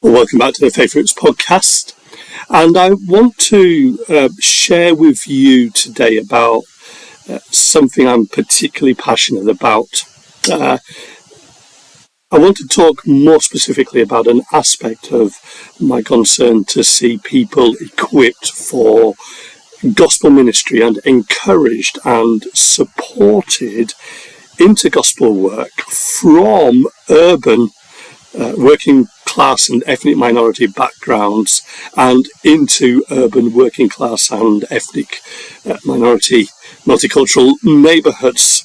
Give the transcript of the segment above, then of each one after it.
Well, welcome back to the Faith Roots podcast. And I want to share with you today about something I'm particularly passionate about. I want to talk more specifically about an aspect of my concern to see people equipped for gospel ministry and encouraged and supported into gospel work from urban working class and ethnic minority backgrounds and into urban working class and ethnic minority multicultural neighbourhoods.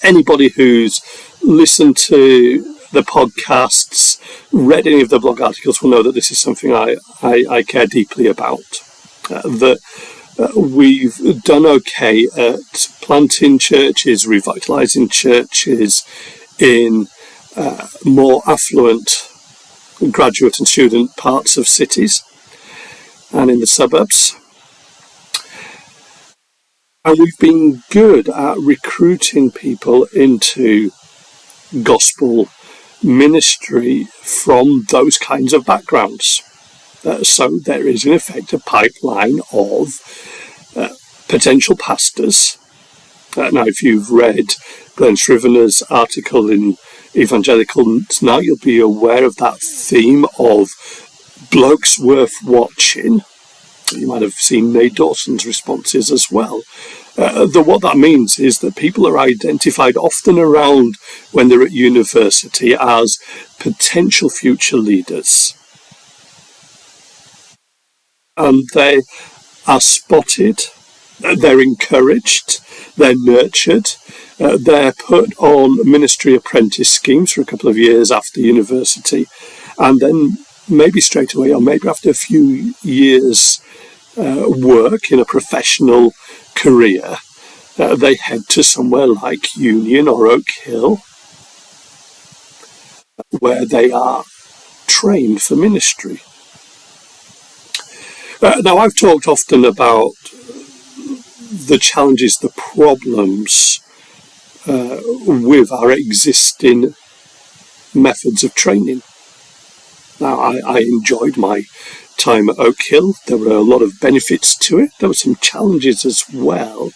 Anybody who's listened to the podcasts, read any of the blog articles will know that this is something I care deeply about. We've done okay at planting churches, revitalising churches in more affluent graduate and student parts of cities and in the suburbs. And we've been good at recruiting people into gospel ministry from those kinds of backgrounds. So there is in effect a pipeline of potential pastors. Now, if you've read Glenn Scrivener's article in Evangelical Now, you'll be aware of that theme of blokes worth watching. You might have seen Mae Dawson's responses as well. What that means is that people are identified often around when they're at university as potential future leaders. And they are spotted, they're encouraged, they're nurtured, they're put on ministry apprentice schemes for a couple of years after university, and then maybe straight away or maybe after a few years work in a professional career, they head to somewhere like Union or Oak Hill, where they are trained for ministry. Now, I've talked often about the challenges, the problems with our existing methods of training. Now, I enjoyed my time at Oak Hill. There were a lot of benefits to it. There were some challenges as well.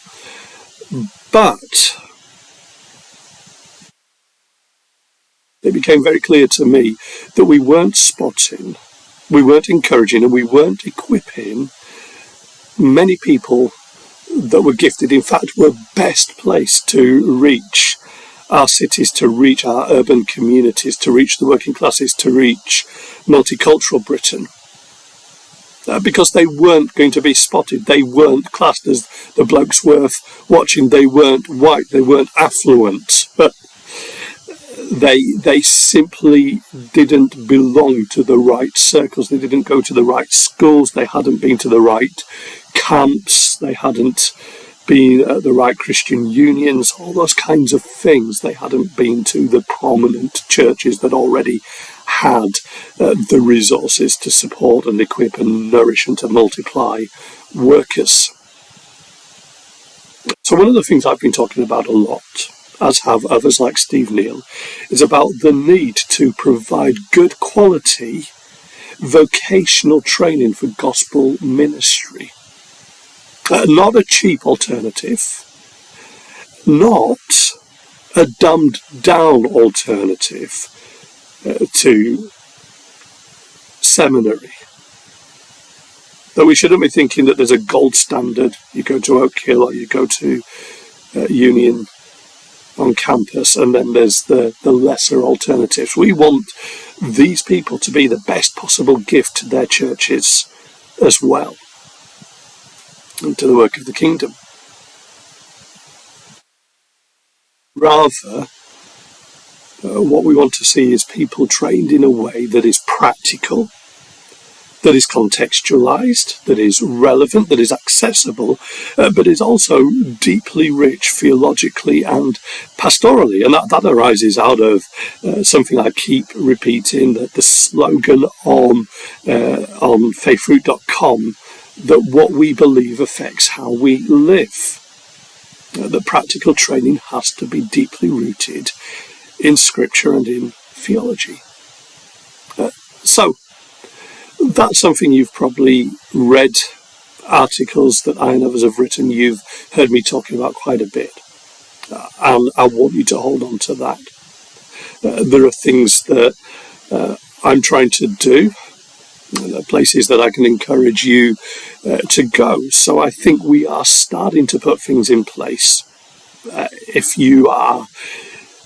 But it became very clear to me that we weren't spotting, we weren't encouraging, and we weren't equipping many people that were gifted, in fact, were best placed to reach our cities, to reach our urban communities, to reach the working classes, to reach multicultural Britain. Because they weren't going to be spotted. They weren't classed as the blokes worth watching. They weren't white. They weren't affluent. But they simply didn't belong to the right circles. They didn't go to the right schools. They hadn't been to the right camps. They hadn't been at the right Christian unions, all those kinds of things. They hadn't been to the prominent churches that already had the resources to support and equip and nourish and to multiply workers. So one of the things I've been talking about a lot, as have others like Steve Neal, is about the need to provide good quality vocational training for gospel ministry. Not a cheap alternative, not a dumbed down alternative to seminary. Though we shouldn't be thinking that there's a gold standard. You go to Oak Hill or you go to Union on campus, and then there's the lesser alternatives. We want these people to be the best possible gift to their churches as well, and to the work of the kingdom. Rather, what we want to see is people trained in a way that is practical, that is contextualized, that is relevant, that is accessible, but is also deeply rich theologically and pastorally. And that arises out of something I keep repeating, that the slogan on faithroot.com, that what we believe affects how we live. That practical training has to be deeply rooted in Scripture and in theology. So that's something you've probably read, articles that I and others have written, you've heard me talking about quite a bit. And I want you to hold on to that. There are things that I'm trying to do, places that I can encourage you to go. So I think we are starting to put things in place. If you are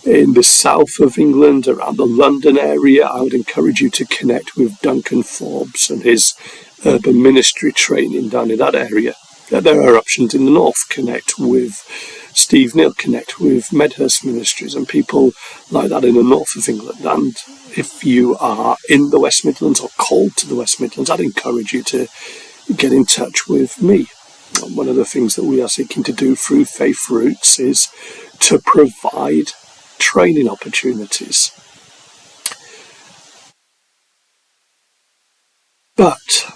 in the south of England, around the London area, I would encourage you to connect with Duncan Forbes and his urban ministry training down in that area. There are options in the north. Connect with Steve Neal, connect with Medhurst Ministries and people like that in the north of England. And if you are in the West Midlands or called to the West Midlands, I'd encourage you to get in touch with me. One of the things that we are seeking to do through Faith Roots is to provide training opportunities. But,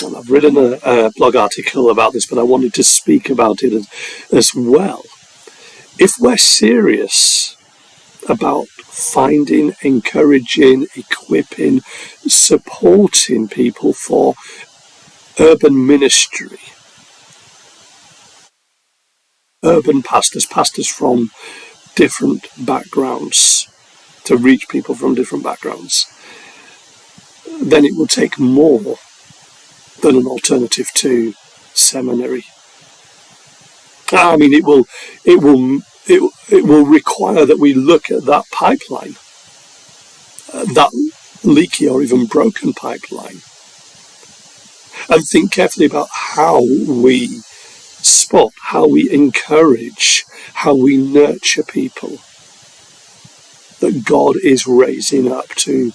and I've written a blog article about this, but I wanted to speak about it as well. If we're serious about finding, encouraging, equipping, supporting people for urban ministry, urban pastors from different backgrounds, to reach people from different backgrounds, then it will take more than an alternative to seminary. I mean, it will require that we look at that pipeline, that leaky or even broken pipeline, and think carefully about how we spot, how we encourage, how we nurture people that God is raising up to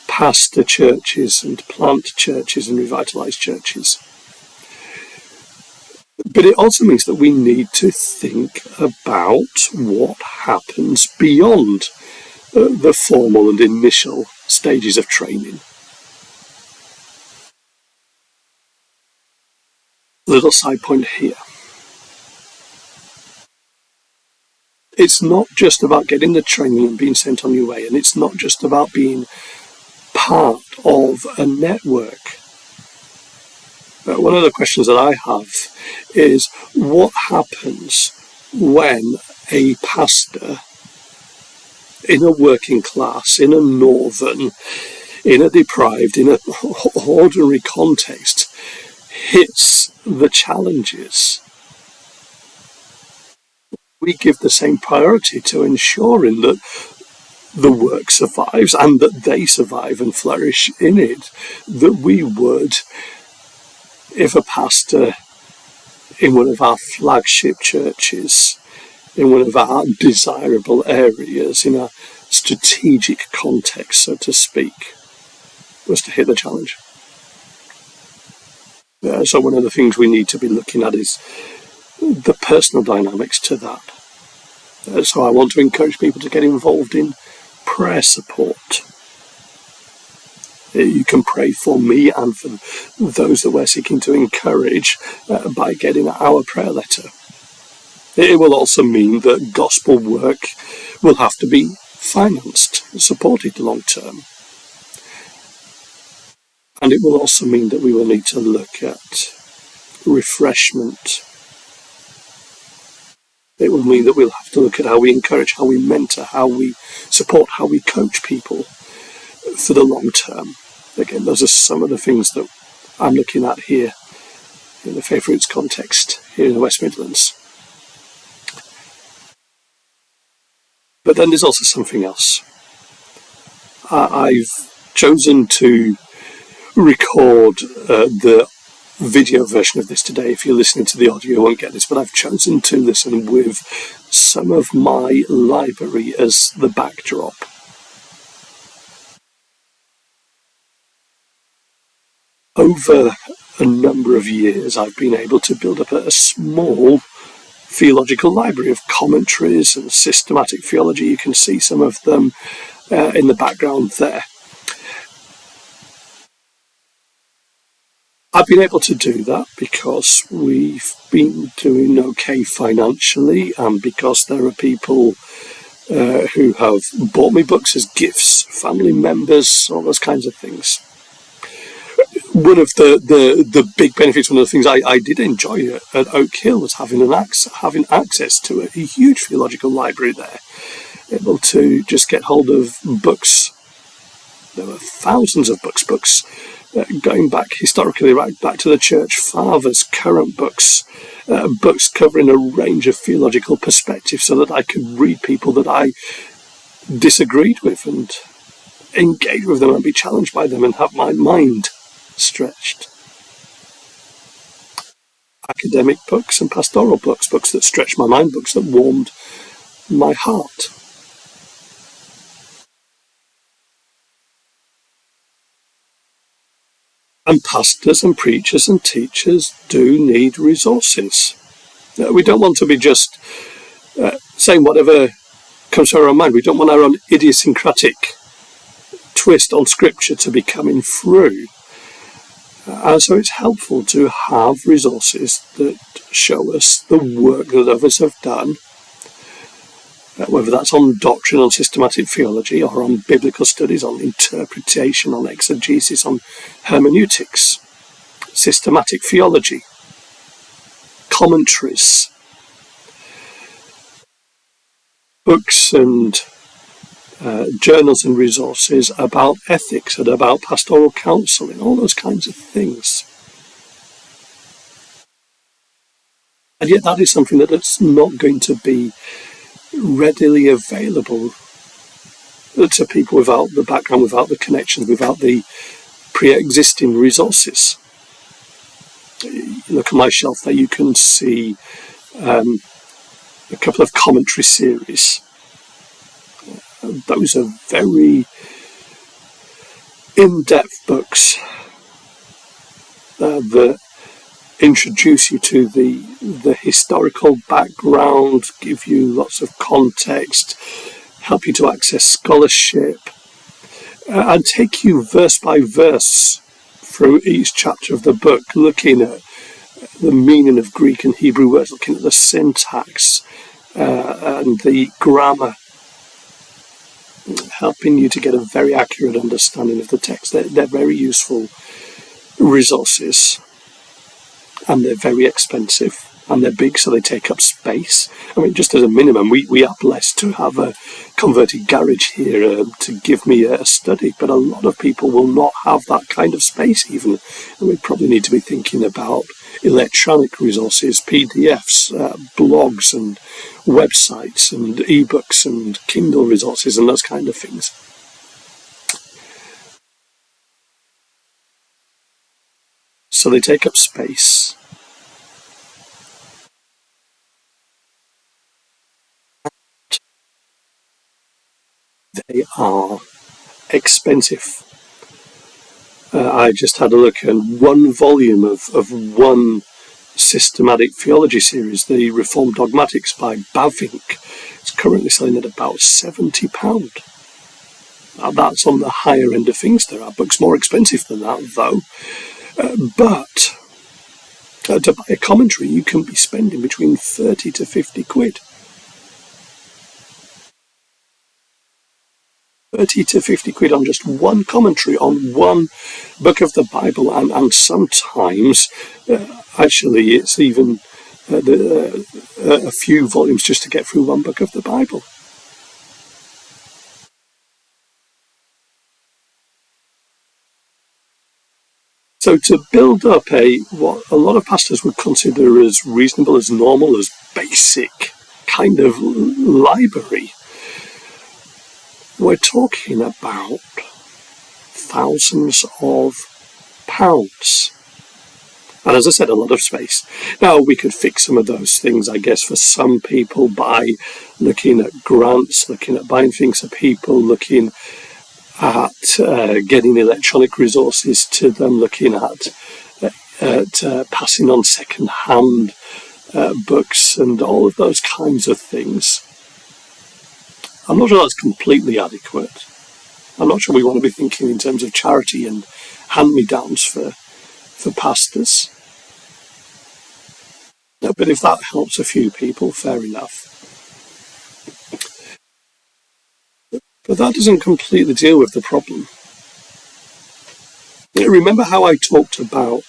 pastor churches and plant churches and revitalize churches. But it also means that we need to think about what happens beyond the formal and initial stages of training. Little side point here. It's not just about getting the training and being sent on your way, and it's not just about being part of a network. One of the questions that I have is, what happens when a pastor in a working class, in a northern, in a deprived, in an ordinary context, hits the challenges? We give the same priority to ensuring that the work survives and that they survive and flourish in it, that we would if a pastor in one of our flagship churches, in one of our desirable areas, in a strategic context, so to speak, was to hit the challenge. So one of the things we need to be looking at is the personal dynamics to that. So I want to encourage people to get involved in prayer support. You can pray for me and for those that we're seeking to encourage by getting our prayer letter. It will also mean that gospel work will have to be financed, supported long term. And it will also mean that we will need to look at refreshment. It will mean that we'll have to look at how we encourage, how we mentor, how we support, how we coach people for the long term. Again, those are some of the things that I'm looking at here in the Faith Roots context here in the West Midlands. But then there's also something else. I've chosen to record the video version of this today. If you're listening to the audio, you won't get this, but I've chosen to listen with some of my library as the backdrop. Over a number of years, I've been able to build up a small theological library of commentaries and systematic theology. You can see some of them in the background there. I've been able to do that because we've been doing okay financially and because there are people who have bought me books as gifts, family members, all those kinds of things. One of the big benefits, one of the things I did enjoy at Oak Hill was having access to a huge theological library there, able to just get hold of books. There were thousands of books going back historically, right back to the church fathers, current books, books covering a range of theological perspectives, so that I could read people that I disagreed with and engage with them and be challenged by them and have my mind stretched. Academic books and pastoral books, books that stretched my mind, books that warmed my heart. And pastors and preachers and teachers do need resources. We don't want to be just saying whatever comes to our mind. We don't want our own idiosyncratic twist on scripture to be coming through. And so it's helpful to have resources that show us the work that others have done, whether that's on doctrine, on systematic theology, or on biblical studies, on interpretation, on exegesis, on hermeneutics, systematic theology, commentaries, books and journals and resources about ethics and about pastoral counselling, all those kinds of things. And yet that is something that's not going to be readily available to people without the background, without the connections, without the pre-existing resources. You look at my shelf there, you can see a couple of commentary series. Those are very in-depth books that introduce you to the historical background, give you lots of context, help you to access scholarship, and take you verse by verse through each chapter of the book, looking at the meaning of Greek and Hebrew words, looking at the syntax and the grammar, helping you to get a very accurate understanding of the text. They're very useful resources, and they're very expensive, and they're big, so they take up space. I mean, just as a minimum, we are blessed to have a converted garage here to give me a study, but a lot of people will not have that kind of space even, and we probably need to be thinking about electronic resources, PDFs, blogs and websites and ebooks and Kindle resources and those kind of things. So they take up space. They are expensive. I just had a look at one volume of one systematic theology series, the Reformed Dogmatics by Bavinck. It's currently selling at about £70. Now, that's on the higher end of things. There are books more expensive than that, though. But to buy a commentary, you can be spending between 30 to 50 quid. 30 to 50 quid on just one commentary on one book of the Bible, and sometimes actually it's even a few volumes just to get through one book of the Bible. So to build up what a lot of pastors would consider as reasonable, as normal, as basic kind of library, we're talking about thousands of pounds. And as I said, a lot of space. Now, we could fix some of those things, I guess, for some people by looking at grants, looking at buying things for people, looking at getting electronic resources to them, looking at passing on second-hand books and all of those kinds of things. I'm not sure that's completely adequate. I'm not sure we want to be thinking in terms of charity and hand-me-downs for pastors. No, but if that helps a few people, fair enough. But that doesn't completely deal with the problem. Remember how I talked about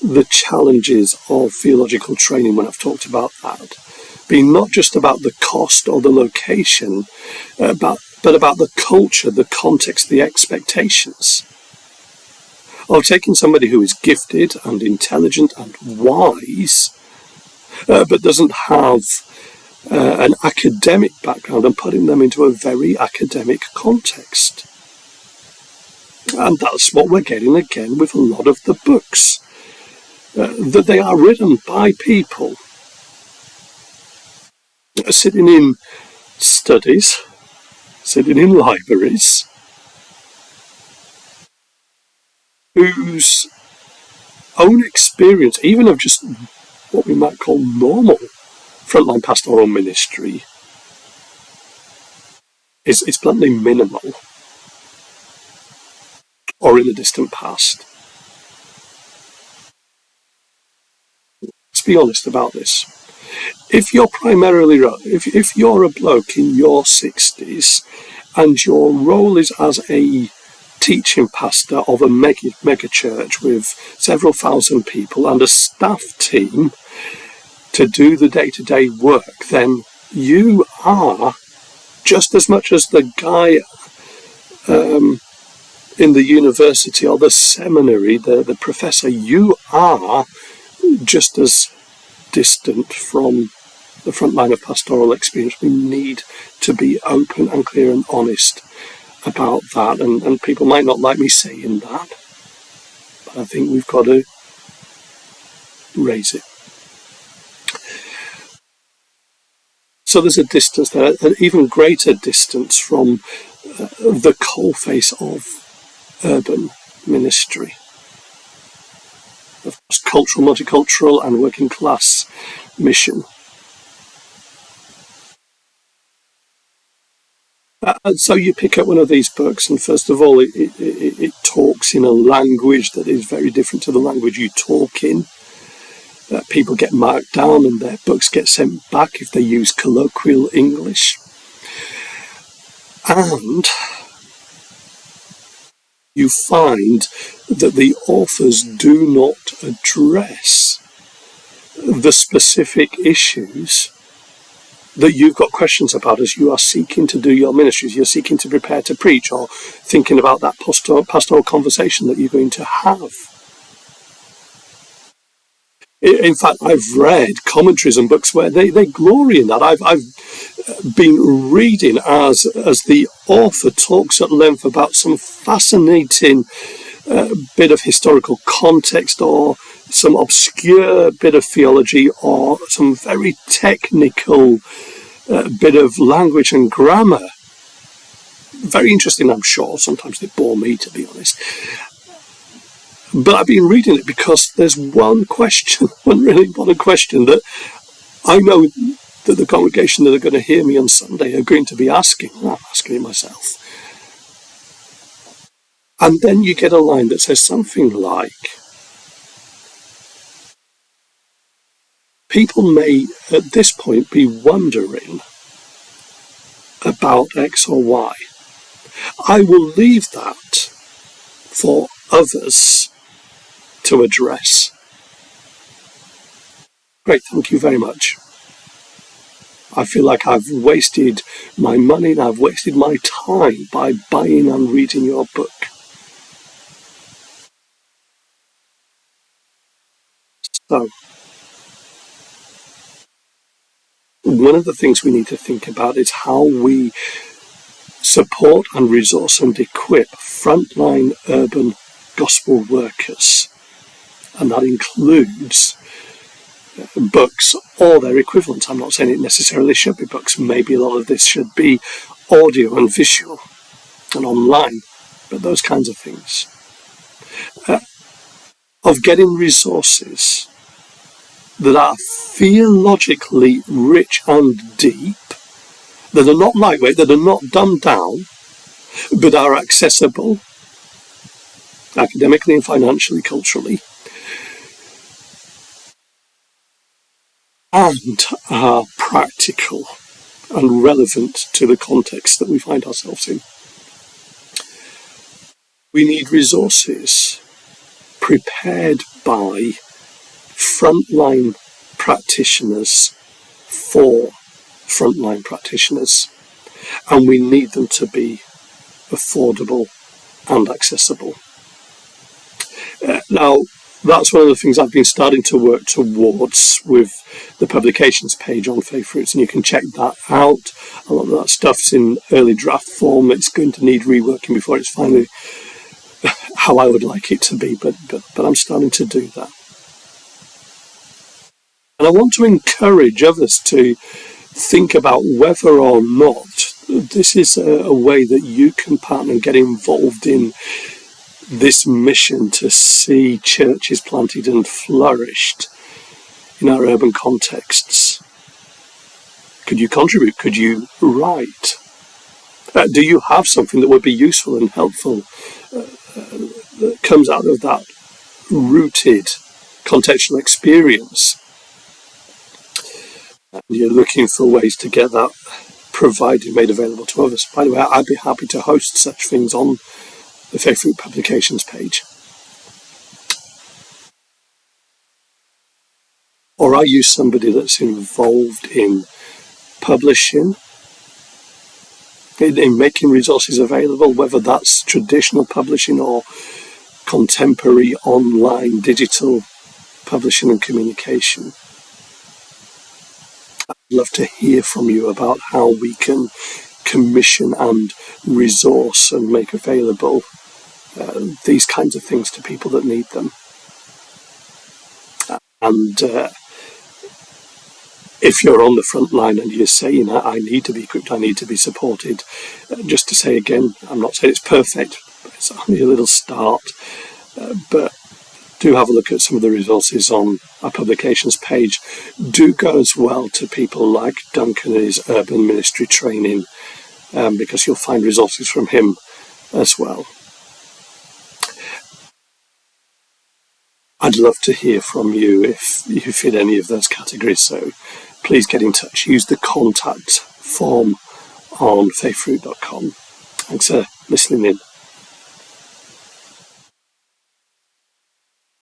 the challenges of theological training when I've talked about that being not just about the cost or the location, but about the culture, the context, the expectations of taking somebody who is gifted and intelligent and wise, but doesn't have an academic background, and putting them into a very academic context. And that's what we're getting again with a lot of the books, that they are written by people sitting in studies, sitting in libraries, whose own experience, even of just what we might call normal frontline pastoral ministry, is bluntly minimal, or in the distant past. Let's be honest about this. If you're if you're a bloke in your 60s and your role is as a teaching pastor of a mega church with several thousand people and a staff team to do the day-to-day work, then you are, just as much as the guy in the university or the seminary, the professor, you are just as distant from the front line of pastoral experience. We need to be open and clear and honest about that, and people might not like me saying that, but I think we've got to raise it. So there's a distance there, an even greater distance from the coalface of urban ministry, of course, cultural, multicultural and working class mission. And so you pick up one of these books, and first of all, it talks in a language that is very different to the language you talk in. People get marked down and their books get sent back if they use colloquial English. And you find that the authors do not address the specific issues that you've got questions about as you are seeking to do your ministries, you're seeking to prepare to preach, or thinking about that pastoral conversation that you're going to have. In fact, I've read commentaries and books where they glory in that. I've been reading as the author talks at length about some fascinating bit of historical context, or some obscure bit of theology, or some very technical bit of language and grammar. Very interesting, I'm sure. Sometimes they bore me, to be honest. But I've been reading it because there's one really important question that I know that the congregation that are going to hear me on Sunday are going to be asking. I'm asking it myself. And then you get a line that says something like, people may at this point be wondering about X or Y. I will leave that for others to address. Great, thank you very much. I feel like I've wasted my money and I've wasted my time by buying and reading your book. So, one of the things we need to think about is how we support and resource and equip frontline urban gospel workers. And that includes books or their equivalents. I'm not saying it necessarily should be books. Maybe a lot of this should be audio and visual and online, but those kinds of things. Of getting resources that are theologically rich and deep, that are not lightweight, that are not dumbed down, but are accessible academically and financially, culturally, and are practical and relevant to the context that we find ourselves in. We need resources prepared by frontline practitioners for frontline practitioners, and we need them to be affordable and accessible. Now, that's one of the things I've been starting to work towards with the publications page on Faith Roots, and you can check that out. A lot of that stuff's in early draft form. It's going to need reworking before it's finally how I would like it to be, but I'm starting to do that. And I want to encourage others to think about whether or not this is a way that you can partner and get involved in this mission to see churches planted and flourished in our urban contexts. Could you contribute? Could you write? Do you have something that would be useful and helpful that comes out of that rooted contextual experience? And you're looking for ways to get that provided, made available to others. By the way, I'd be happy to host such things on the Faith Root publications page. Or are you somebody that's involved in publishing, in making resources available, whether that's traditional publishing or contemporary online digital publishing and communication? I'd love to hear from you about how we can commission and resource and make available these kinds of things to people that need them. And if you're on the front line and you're saying, I need to be equipped, I need to be supported, just to say again, I'm not saying it's perfect, but it's only a little start. But do have a look at some of the resources on our publications page. Do go as well to people like Duncan and his urban ministry training, because you'll find resources from him as well. I'd love to hear from you if you fit any of those categories, so please get in touch. Use the contact form on faithroot.com. Thanks for listening in.